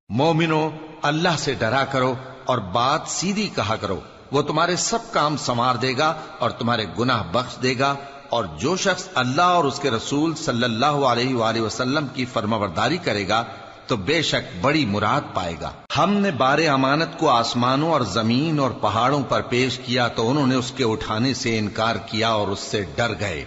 مومنو، اللہ سے ڈرا کرو اور بات سیدھی کہا کرو، وہ تمہارے سب کام سنوار دے گا اور تمہارے گناہ بخش دے گا، اور جو شخص اللہ اور اس کے رسول صلی اللہ علیہ وآلہ وسلم کی فرمانبرداری کرے گا تو بے شک بڑی مراد پائے گا۔ ہم نے بار امانت کو آسمانوں اور زمین اور پہاڑوں پر پیش کیا تو انہوں نے اس کے اٹھانے سے انکار کیا اور اس سے ڈر گئے،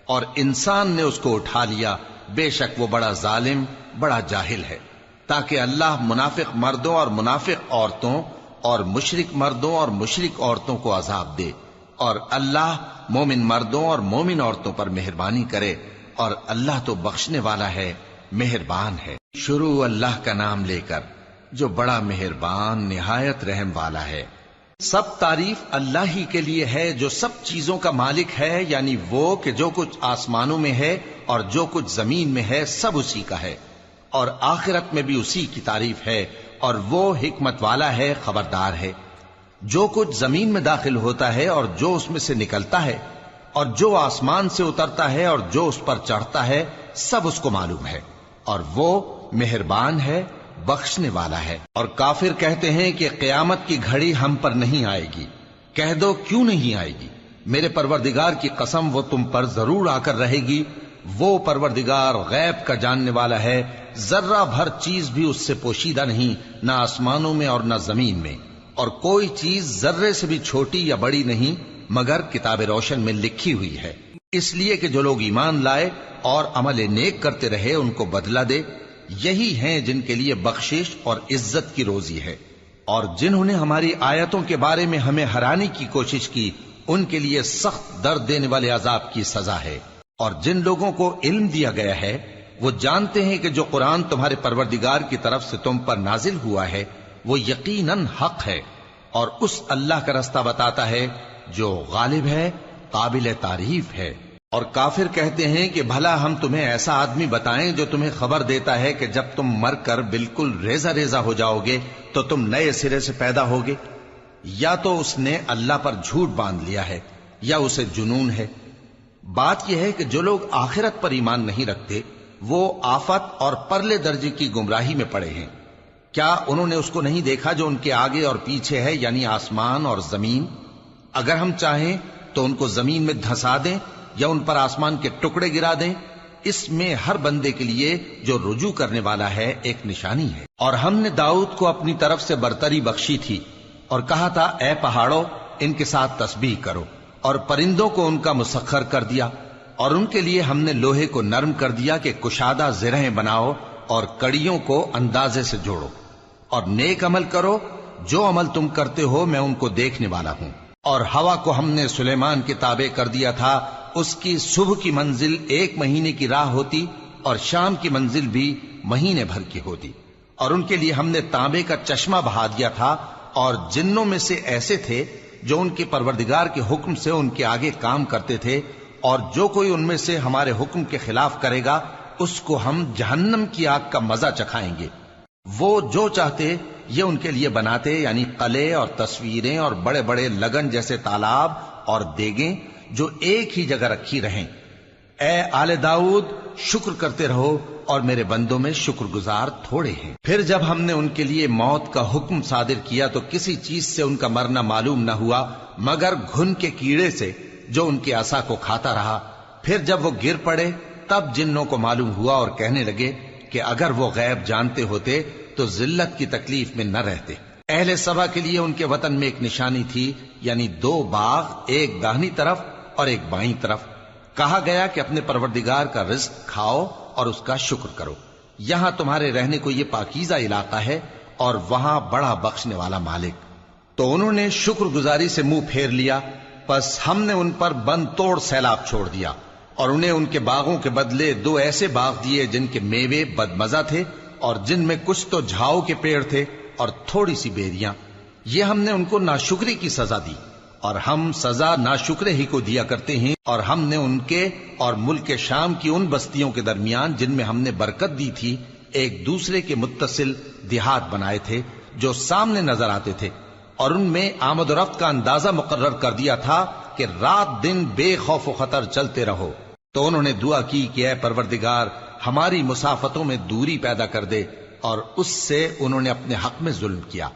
اور انسان نے اس کو اٹھا لیا، بے شک وہ بڑا ظالم، بڑا جاہل ہے، تاکہ اللہ منافق مردوں اور منافق عورتوں اور مشرک مردوں اور مشرک عورتوں کو عذاب دے، اور اللہ مومن مردوں اور مومن عورتوں پر مہربانی کرے، اور اللہ تو بخشنے والا ہے، مہربان ہے۔ شروع اللہ کا نام لے کر جو بڑا مہربان نہایت رحم والا ہے۔ سب تعریف اللہ ہی کے لیے ہے جو سب چیزوں کا مالک ہے، یعنی وہ کہ جو کچھ آسمانوں میں ہے اور جو کچھ زمین میں ہے سب اسی کا ہے، اور آخرت میں بھی اسی کی تعریف ہے، اور وہ حکمت والا ہے، خبردار ہے۔ جو کچھ زمین میں داخل ہوتا ہے اور جو اس میں سے نکلتا ہے، اور جو آسمان سے اترتا ہے اور جو اس پر چڑھتا ہے، سب اس کو معلوم ہے، اور وہ مہربان ہے، بخشنے والا ہے۔ اور کافر کہتے ہیں کہ قیامت کی گھڑی ہم پر نہیں آئے گی۔ کہہ دو کیوں نہیں آئے گی؟ میرے پروردگار کی قسم وہ تم پر ضرور آ کر رہے گی۔ وہ پروردگار غیب کا جاننے والا ہے، ذرہ بھر چیز بھی اس سے پوشیدہ نہیں، نہ آسمانوں میں اور نہ زمین میں، اور کوئی چیز ذرے سے بھی چھوٹی یا بڑی نہیں مگر کتاب روشن میں لکھی ہوئی ہے، اس لیے کہ جو لوگ ایمان لائے اور عمل نیک کرتے رہے ان کو بدلہ دے۔ یہی ہیں جن کے لیے بخشش اور عزت کی روزی ہے، اور جنہوں نے ہماری آیتوں کے بارے میں ہمیں ہرانے کی کوشش کی ان کے لیے سخت درد دینے والے عذاب کی سزا ہے۔ اور جن لوگوں کو علم دیا گیا ہے وہ جانتے ہیں کہ جو قرآن تمہارے پروردگار کی طرف سے تم پر نازل ہوا ہے وہ یقیناً حق ہے، اور اس اللہ کا رستہ بتاتا ہے جو غالب ہے، قابل تعریف ہے۔ اور کافر کہتے ہیں کہ بھلا ہم تمہیں ایسا آدمی بتائیں جو تمہیں خبر دیتا ہے کہ جب تم مر کر بالکل ریزہ ریزہ ہو جاؤ گے تو تم نئے سرے سے پیدا ہوگے؟ یا تو اس نے اللہ پر جھوٹ باندھ لیا ہے یا اسے جنون ہے۔ بات یہ ہے کہ جو لوگ آخرت پر ایمان نہیں رکھتے وہ آفت اور پرلے درجے کی گمراہی میں پڑے ہیں۔ کیا انہوں نے اس کو نہیں دیکھا جو ان کے آگے اور پیچھے ہے، یعنی آسمان اور زمین؟ اگر ہم چاہیں تو ان کو زمین میں دھسا دیں یا ان پر آسمان کے ٹکڑے گرا دیں، اس میں ہر بندے کے لیے جو رجوع کرنے والا ہے ایک نشانی ہے۔ اور ہم نے داؤد کو اپنی طرف سے برتری بخشی تھی اور کہا تھا اے پہاڑوں ان کے ساتھ تسبیح کرو، اور پرندوں کو ان کا مسخر کر دیا، اور ان کے لیے ہم نے لوہے کو نرم کر دیا کہ کشادہ زرہیں بناؤ اور کڑیوں کو اندازے سے جوڑو، اور نیک عمل کرو، جو عمل تم کرتے ہو میں ان کو دیکھنے والا ہوں۔ اور ہوا کو ہم نے سلیمان کے تابع کر دیا تھا، اس کی صبح کی منزل 1 مہینے کی راہ ہوتی اور شام کی منزل بھی مہینے بھر کی ہوتی، اور ان کے لیے ہم نے تانبے کا چشمہ بہا دیا تھا، اور جنوں میں سے ایسے تھے جو ان کے پروردگار کے حکم سے ان کے آگے کام کرتے تھے، اور جو کوئی ان میں سے ہمارے حکم کے خلاف کرے گا اس کو ہم جہنم کی آگ کا مزہ چکھائیں گے۔ وہ جو چاہتے یہ ان کے لیے بناتے، یعنی قلعے اور تصویریں اور بڑے بڑے لگن جیسے تالاب اور دیگیں جو ایک ہی جگہ رکھی رہیں۔ اے آل داؤد شکر کرتے رہو، اور میرے بندوں میں شکر گزار تھوڑے ہیں۔ پھر جب ہم نے ان کے لیے موت کا حکم صادر کیا تو کسی چیز سے ان کا مرنا معلوم نہ ہوا مگر گھن کے کیڑے سے جو ان کے عصا کو کھاتا رہا۔ پھر جب وہ گر پڑے تب جنوں کو معلوم ہوا اور کہنے لگے کہ اگر وہ غیب جانتے ہوتے تو ذلت کی تکلیف میں نہ رہتے۔ اہل سبا کے لیے ان کے وطن میں ایک نشانی تھی، یعنی 2 باغ، ایک داہنی طرف اور ایک بائیں طرف۔ کہا گیا کہ اپنے پروردگار کا رزق کھاؤ اور اس کا شکر کرو، یہاں تمہارے رہنے کو یہ پاکیزہ علاقہ ہے اور وہاں بڑا بخشنے والا مالک۔ تو انہوں نے شکر گزاری سے منہ پھیر لیا، پس ہم نے ان پر بند توڑ سیلاب چھوڑ دیا، اور انہیں ان کے باغوں کے بدلے 2 ایسے باغ دیے جن کے میوے بدمزہ تھے اور جن میں کچھ تو جھاؤ کے پیڑ تھے اور تھوڑی سی بیریاں۔ یہ ہم نے ان کو ناشکری کی سزا دی، اور ہم سزا ناشکرے ہی کو دیا کرتے ہیں۔ اور ہم نے ان کے اور ملک شام کی ان بستیوں کے درمیان جن میں ہم نے برکت دی تھی ایک دوسرے کے متصل دیہات بنائے تھے جو سامنے نظر آتے تھے، اور ان میں آمد و رفت کا اندازہ مقرر کر دیا تھا کہ رات دن بے خوف و خطر چلتے رہو۔ تو انہوں نے دعا کی کہ اے پروردگار ہماری مسافتوں میں دوری پیدا کر دے اور اس سے انہوں نے اپنے حق میں ظلم کیا،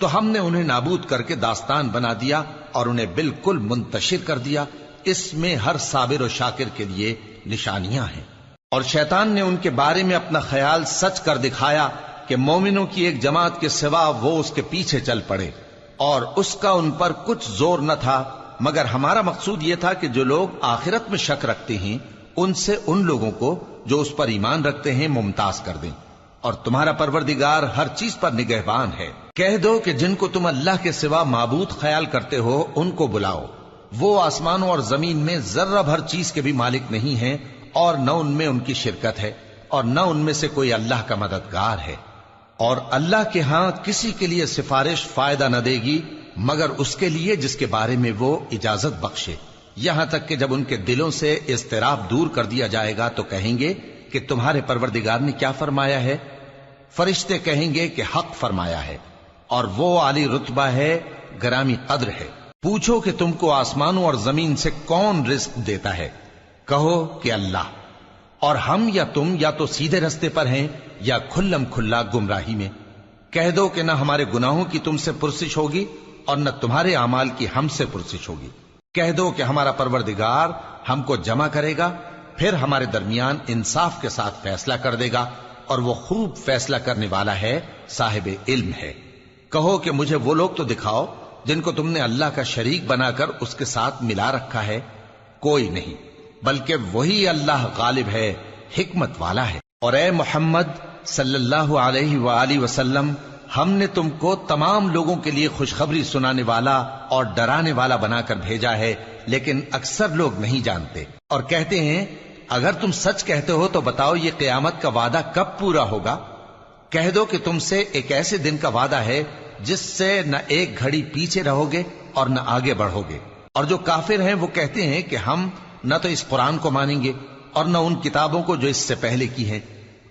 تو ہم نے انہیں نابود کر کے داستان بنا دیا اور انہیں بالکل منتشر کر دیا۔ اس میں ہر صابر و شاکر کے لیے نشانیاں ہیں۔ اور شیطان نے ان کے بارے میں اپنا خیال سچ کر دکھایا کہ مومنوں کی ایک جماعت کے سوا وہ اس کے پیچھے چل پڑے، اور اس کا ان پر کچھ زور نہ تھا، مگر ہمارا مقصود یہ تھا کہ جو لوگ آخرت میں شک رکھتے ہیں ان سے ان لوگوں کو جو اس پر ایمان رکھتے ہیں ممتاز کر دیں، اور تمہارا پروردگار ہر چیز پر نگہبان ہے۔ کہہ دو کہ جن کو تم اللہ کے سوا معبود خیال کرتے ہو ان کو بلاؤ، وہ آسمانوں اور زمین میں ذرہ بھر چیز کے بھی مالک نہیں ہیں، اور نہ ان میں ان کی شرکت ہے، اور نہ ان میں سے کوئی اللہ کا مددگار ہے، اور اللہ کے ہاں کسی کے لیے سفارش فائدہ نہ دے گی مگر اس کے لیے جس کے بارے میں وہ اجازت بخشے، یہاں تک کہ جب ان کے دلوں سے اضطراب دور کر دیا جائے گا تو کہیں گے کہ تمہارے پروردگار نے کیا فرمایا ہے؟ فرشتے کہیں گے کہ حق فرمایا ہے، اور وہ عالی رتبہ ہے، گرامی قدر ہے۔ پوچھو کہ تم کو آسمانوں اور زمین سے کون رزق دیتا ہے؟ کہو کہ اللہ، اور ہم یا تم یا تو سیدھے رستے پر ہیں یا کھلم کھلا گمراہی میں۔ کہہ دو کہ نہ ہمارے گناہوں کی تم سے پرسش ہوگی اور نہ تمہارے اعمال کی ہم سے پرسش ہوگی۔ کہہ دو کہ ہمارا پروردگار ہم کو جمع کرے گا، پھر ہمارے درمیان انصاف کے ساتھ فیصلہ کر دے گا، اور وہ خوب فیصلہ کرنے والا ہے، صاحب علم ہے۔ کہو کہ مجھے وہ لوگ تو دکھاؤ جن کو تم نے اللہ کا شریک بنا کر اس کے ساتھ ملا رکھا ہے۔ کوئی نہیں، بلکہ وہی اللہ غالب ہے، حکمت والا ہے۔ اور اے محمد صلی اللہ علیہ وآلہ وسلم، ہم نے تم کو تمام لوگوں کے لیے خوشخبری سنانے والا اور ڈرانے والا بنا کر بھیجا ہے، لیکن اکثر لوگ نہیں جانتے، اور کہتے ہیں اگر تم سچ کہتے ہو تو بتاؤ یہ قیامت کا وعدہ کب پورا ہوگا؟ کہہ دو کہ تم سے ایک ایسے دن کا وعدہ ہے جس سے نہ ایک گھڑی پیچھے رہو گے اور نہ آگے بڑھو گے۔ اور جو کافر ہیں وہ کہتے ہیں کہ ہم نہ تو اس قرآن کو مانیں گے اور نہ ان کتابوں کو جو اس سے پہلے کی ہیں،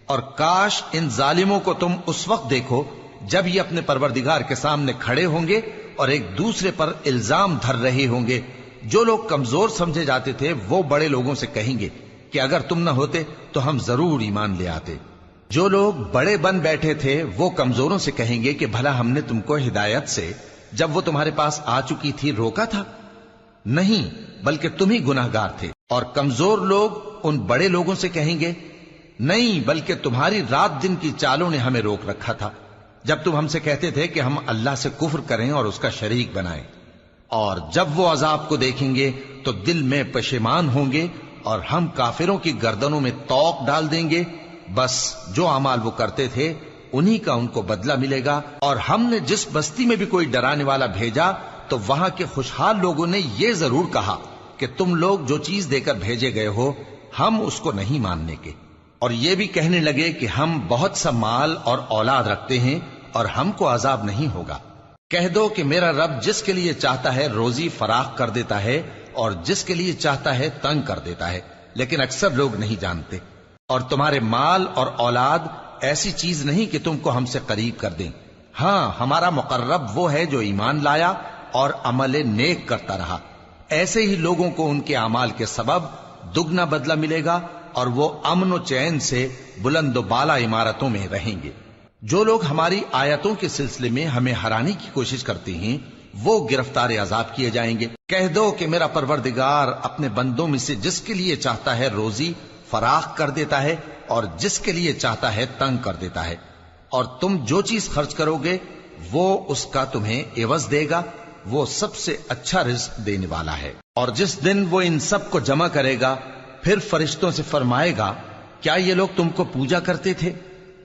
اور کاش ان ظالموں کو تم اس وقت دیکھو جب یہ اپنے پروردگار کے سامنے کھڑے ہوں گے اور ایک دوسرے پر الزام دھر رہے ہوں گے۔ جو لوگ کمزور سمجھے جاتے تھے وہ بڑے لوگوں سے کہیں گے کہ اگر تم نہ ہوتے تو ہم ضرور ایمان لے آتے۔ جو لوگ بڑے بن بیٹھے تھے وہ کمزوروں سے کہیں گے کہ بھلا ہم نے تم کو ہدایت سے جب وہ تمہارے پاس آ چکی تھی روکا تھا؟ نہیں، بلکہ تم ہی گناہگار تھے۔ اور کمزور لوگ ان بڑے لوگوں سے کہیں گے نہیں، بلکہ تمہاری رات دن کی چالوں نے ہمیں روک رکھا تھا جب تم ہم سے کہتے تھے کہ ہم اللہ سے کفر کریں اور اس کا شریک بنائیں۔ اور جب وہ عذاب کو دیکھیں گے تو دل میں پشیمان ہوں گے، اور ہم کافروں کی گردنوں میں طوق ڈال دیں گے، بس جو اعمال وہ کرتے تھے انہی کا ان کو بدلہ ملے گا۔ اور ہم نے جس بستی میں بھی کوئی ڈرانے والا بھیجا تو وہاں کے خوشحال لوگوں نے یہ ضرور کہا کہ تم لوگ جو چیز دے کر بھیجے گئے ہو ہم اس کو نہیں ماننے کے، اور یہ بھی کہنے لگے کہ ہم بہت سا مال اور اولاد رکھتے ہیں اور ہم کو عذاب نہیں ہوگا۔ کہہ دو کہ میرا رب جس کے لیے چاہتا ہے روزی فراخ کر دیتا ہے اور جس کے لیے چاہتا ہے تنگ کر دیتا ہے، لیکن اکثر لوگ نہیں جانتے۔ اور تمہارے مال اور اولاد ایسی چیز نہیں کہ تم کو ہم سے قریب کر دیں، ہاں ہمارا مقرب وہ ہے جو ایمان لایا اور عمل نیک کرتا رہا۔ ایسے ہی لوگوں کو ان کے اعمال کے سبب دگنا بدلہ ملے گا، اور وہ امن و چین سے بلند و بالا عمارتوں میں رہیں گے۔ جو لوگ ہماری آیتوں کے سلسلے میں ہمیں ہرانے کی کوشش کرتے ہیں وہ گرفتار عذاب کیے جائیں گے۔ کہہ دو کہ میرا پروردگار اپنے بندوں میں سے جس کے لیے چاہتا ہے روزی فراخ کر دیتا ہے اور جس کے لیے چاہتا ہے تنگ کر دیتا ہے، اور تم جو چیز خرچ کرو گے وہ اس کا تمہیں عوض دے گا، وہ سب سے اچھا رزق دینے والا ہے۔ اور جس دن وہ ان سب کو جمع کرے گا پھر فرشتوں سے فرمائے گا کیا یہ لوگ تم کو پوجا کرتے تھے؟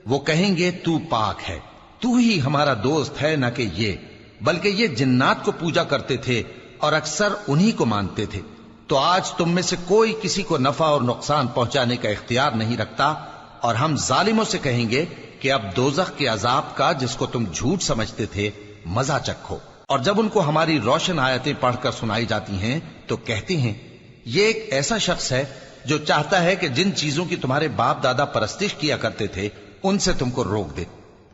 وہ کہیں گے تو پاک ہے، تو ہی ہمارا دوست ہے، نہ کہ یہ، بلکہ یہ جنات کو پوجا کرتے تھے اور اکثر انہی کو مانتے تھے۔ تو آج تم میں سے کوئی کسی کو نفع اور نقصان پہنچانے کا اختیار نہیں رکھتا، اور ہم ظالموں سے کہیں گے کہ اب دوزخ کے عذاب کا جس کو تم جھوٹ سمجھتے تھے مزہ چکھو۔ اور جب ان کو ہماری روشن آیتیں پڑھ کر سنائی جاتی ہیں تو کہتے ہیں یہ ایک ایسا شخص ہے جو چاہتا ہے کہ جن چیزوں کی تمہارے باپ دادا پرستش کیا کرتے تھے ان سے تم کو روک دے،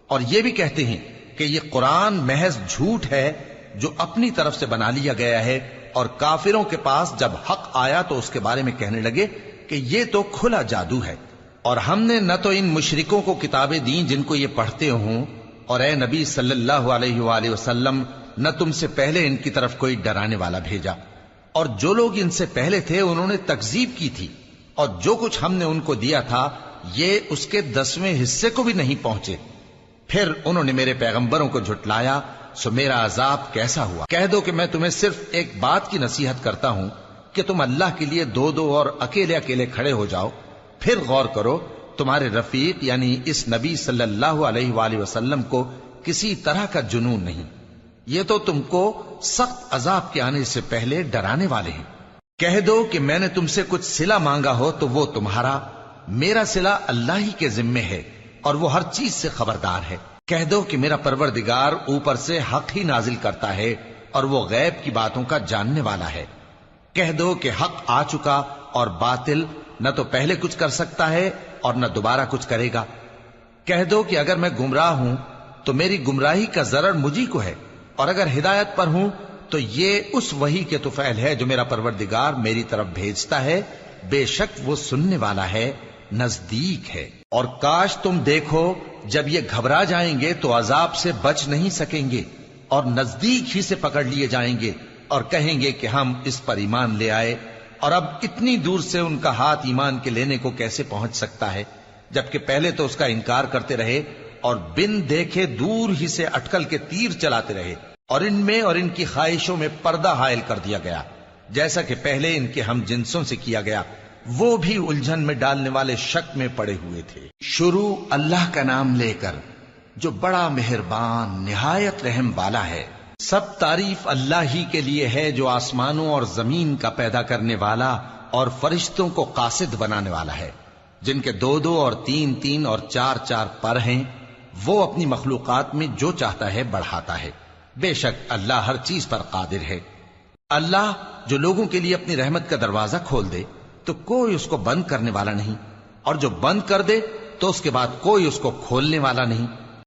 اور یہ بھی کہتے ہیں کہ یہ قرآن محض جھوٹ ہے جو اپنی طرف سے بنا لیا گیا ہے، اور کافروں کے پاس جب حق آیا تو اس کے بارے میں کہنے لگے کہ یہ تو کھلا جادو ہے۔ اور ہم نے نہ تو ان مشرکوں کو کتابیں دیں جن کو یہ پڑھتے ہوں، اور اے نبی صلی اللہ علیہ وآلہ وسلم نہ تم سے پہلے ان کی طرف کوئی ڈرانے والا بھیجا، اور جو لوگ ان سے پہلے تھے انہوں نے تکذیب کی تھی، اور جو کچھ ہم نے ان کو دیا تھا یہ اس کے 10ویں حصے کو بھی نہیں پہنچے۔ پھر انہوں نے میرے پیغمبروں کو جھٹلایا، سو میرا عذاب کیسا ہوا۔ کہہ دو کہ میں تمہیں صرف ایک بات کی نصیحت کرتا ہوں کہ تم اللہ کے لیے دو دو اور اکیلے اکیلے کھڑے ہو جاؤ، پھر غور کرو تمہارے رفیق یعنی اس نبی صلی اللہ علیہ وآلہ وسلم کو کسی طرح کا جنون نہیں، یہ تو تم کو سخت عذاب کے آنے سے پہلے ڈرانے والے ہیں۔ کہہ دو کہ میں نے تم سے کچھ صلہ مانگا ہو تو وہ تمہارا، میرا صلہ اللہ ہی کے ذمے ہے اور وہ ہر چیز سے خبردار ہے۔ کہہ دو کہ میرا پروردگار اوپر سے حق ہی نازل کرتا ہے اور وہ غیب کی باتوں کا جاننے والا ہے۔ کہہ دو کہ حق آ چکا اور باطل نہ تو پہلے کچھ کر سکتا ہے اور نہ دوبارہ کچھ کرے گا۔ کہہ دو کہ اگر میں گمراہ ہوں تو میری گمراہی کا ضرر مجھی کو ہے، اور اگر ہدایت پر ہوں تو یہ اس وحی کے طفیل ہے جو میرا پروردگار میری طرف بھیجتا ہے، بے شک وہ سننے والا ہے، نزدیک ہے۔ اور کاش تم دیکھو جب یہ گھبرا جائیں گے تو عذاب سے بچ نہیں سکیں گے اور نزدیک ہی سے پکڑ لیے جائیں گے، اور کہیں گے کہ ہم اس پر ایمان لے آئے، اور اب اتنی دور سے ان کا ہاتھ ایمان کے لینے کو کیسے پہنچ سکتا ہے، جبکہ پہلے تو اس کا انکار کرتے رہے اور بن دیکھے دور ہی سے اٹکل کے تیر چلاتے رہے، اور ان میں اور ان کی خواہشوں میں پردہ حائل کر دیا گیا، جیسا کہ پہلے ان کے ہم جنسوں سے کیا گیا، وہ بھی الجھن میں ڈالنے والے شک میں پڑے ہوئے تھے۔ شروع اللہ کا نام لے کر جو بڑا مہربان نہایت رحم والا ہے۔ سب تعریف اللہ ہی کے لیے ہے جو آسمانوں اور زمین کا پیدا کرنے والا اور فرشتوں کو قاصد بنانے والا ہے، جن کے 2 اور 3 اور 4 پر ہیں، وہ اپنی مخلوقات میں جو چاہتا ہے بڑھاتا ہے، بے شک اللہ ہر چیز پر قادر ہے۔ اللہ جو لوگوں کے لیے اپنی رحمت کا دروازہ کھول دے تو کوئی اس کو بند کرنے والا نہیں، اور جو بند کر دے تو اس کے بعد کوئی اس کو کھولنے والا نہیں۔